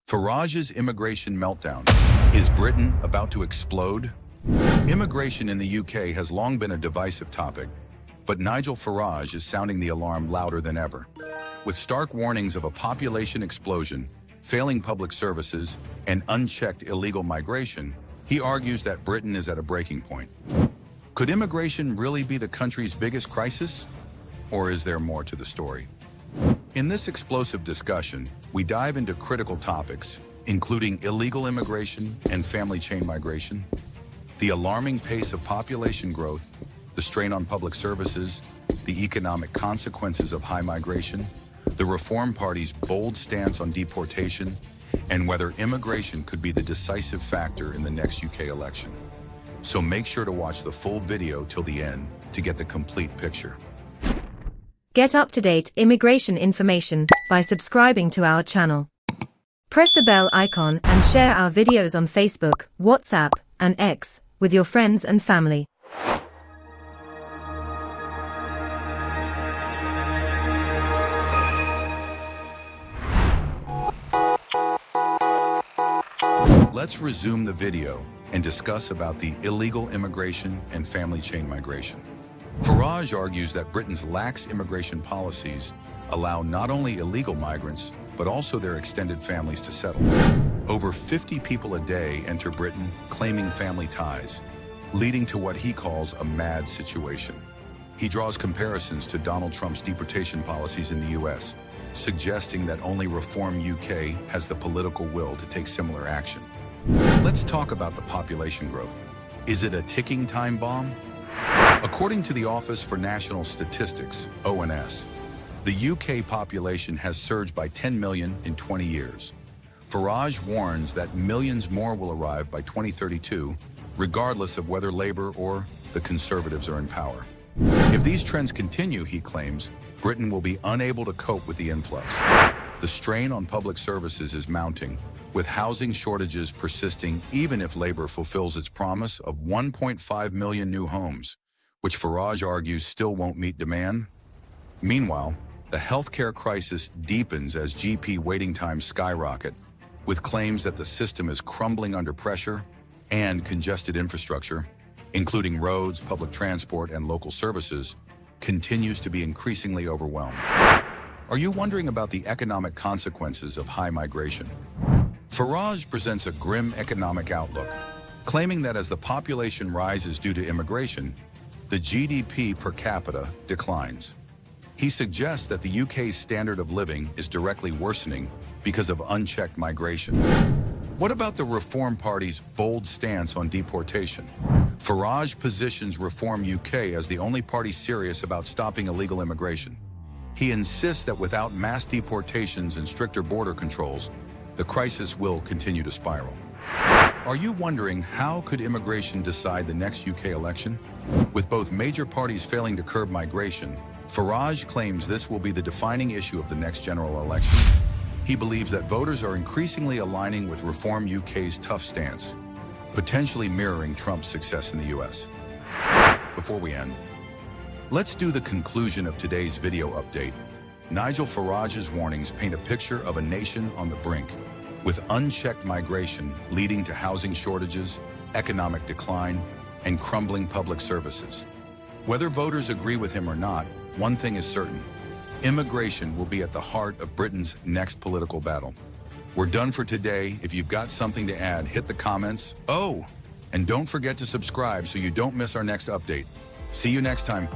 Farage's immigration meltdown. Is Britain about to explode? Immigration in the UK has long been a divisive topic, but Nigel Farage is sounding the alarm louder than ever. With stark warnings of a population explosion, failing public services, and unchecked illegal migration, he argues that Britain is at a breaking point. Could immigration really be the country's biggest crisis? Or is there more to the story? In this explosive discussion, we dive into critical topics, including illegal immigration and family chain migration, the alarming pace of population growth, the strain on public services, the economic consequences of high migration, the Reform Party's bold stance on deportation, and whether immigration could be the decisive factor in the next UK election. So make sure to watch the full video till the end to get the complete picture. Get up-to-date immigration information by subscribing to our channel. Press the bell icon and share our videos on Facebook, WhatsApp, and X with your friends and family. Let's resume the video and discuss about the illegal immigration and family chain migration. Farage argues that Britain's lax immigration policies allow not only illegal migrants, but also their extended families to settle. Over 50 people a day enter Britain claiming family ties, leading to what he calls a mad situation. He draws comparisons to Donald Trump's deportation policies in the US, suggesting that only Reform UK has the political will to take similar action. Let's talk about the population growth. Is it a ticking time bomb? According to the Office for National Statistics, ONS, the UK population has surged by 10 million in 20 years. Farage warns that millions more will arrive by 2032, regardless of whether Labour or the Conservatives are in power. If these trends continue, he claims, Britain will be unable to cope with the influx. The strain on public services is mounting, with housing shortages persisting even if Labour fulfills its promise of 1.5 million new homes, which Farage argues still won't meet demand. Meanwhile, the healthcare crisis deepens as GP waiting times skyrocket, with claims that the system is crumbling under pressure and congested infrastructure, including roads, public transport, and local services, continues to be increasingly overwhelmed. Are you wondering about the economic consequences of high migration? Farage presents a grim economic outlook, claiming that as the population rises due to immigration, the GDP per capita declines. He suggests that the UK's standard of living is directly worsening because of unchecked migration. What about the Reform Party's bold stance on deportation? Farage positions Reform UK as the only party serious about stopping illegal immigration. He insists that without mass deportations and stricter border controls, the crisis will continue to spiral. Are you wondering how could immigration decide the next UK election? With both major parties failing to curb migration, Farage claims this will be the defining issue of the next general election. He believes that voters are increasingly aligning with Reform UK's tough stance, potentially mirroring Trump's success in the US. Before we end, let's do the conclusion of today's video update. Nigel Farage's warnings paint a picture of a nation on the brink, with unchecked migration leading to housing shortages, economic decline, and crumbling public services. Whether voters agree with him or not, one thing is certain: immigration will be at the heart of Britain's next political battle. We're done for today. If you've got something to add, hit the comments. Oh, and don't forget to subscribe so you don't miss our next update. See you next time.